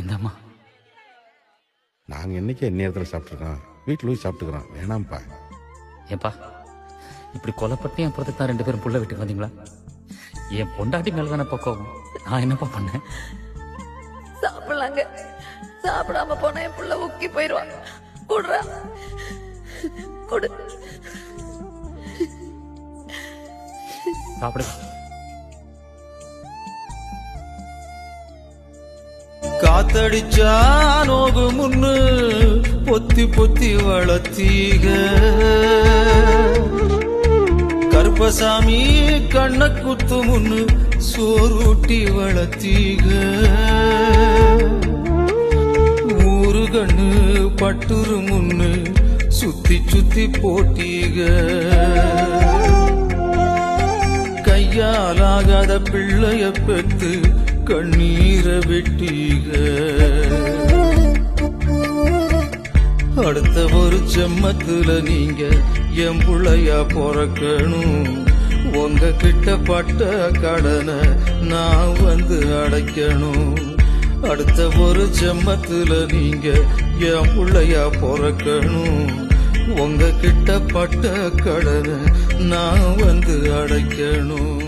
இந்தம்மா. நாங்கள் என்னைக்கு நேரத்தில் சாப்பிட்ருக்கோம், வீட்டில் போய் சாப்பிட்டுக்கிறோம், வேணாம்ப்பா. ஏப்பா இப்படி கொலைப்பட்டு என் புறத்துக்கு தான் 2 பேரும் புள்ள வீட்டுக்கு வந்தீங்களா? என் பொண்டாட்டி மேல தானே பக்கம். நான் என்னப்பா பண்ணேன்? சாப்பிடலாங்க. சாப்பிடாம போனா என் புள்ள உக்கி போயிருவான். குடுறா குடு. சாப்பிடு. காத்தடிச்சா நோகு முன்னு பொத்தி பொத்தி வளர்த்தீக, கருப்பசாமி கண்ண குத்து முன்னு சோறுட்டி வளர்த்தீக, ஊரு கண்ணு பட்டுரு முன்னு சுத்தி சுத்தி போட்டீக, கையாலாகாத பிள்ளைய பெத்து கண்ணீரை விட்டீக, அடுத்த ஒரு செம்மத்துல நீங்க என் புள்ளையா பிறக்கணும், உங்க கிட்ட பட்ட கடனை நான் வந்து அடைக்கணும், அடுத்த ஒரு செம்மத்துல நீங்க என் புள்ளையா பிறக்கணும், உங்க கிட்ட பட்ட கடனை நான் வந்து அடைக்கணும்.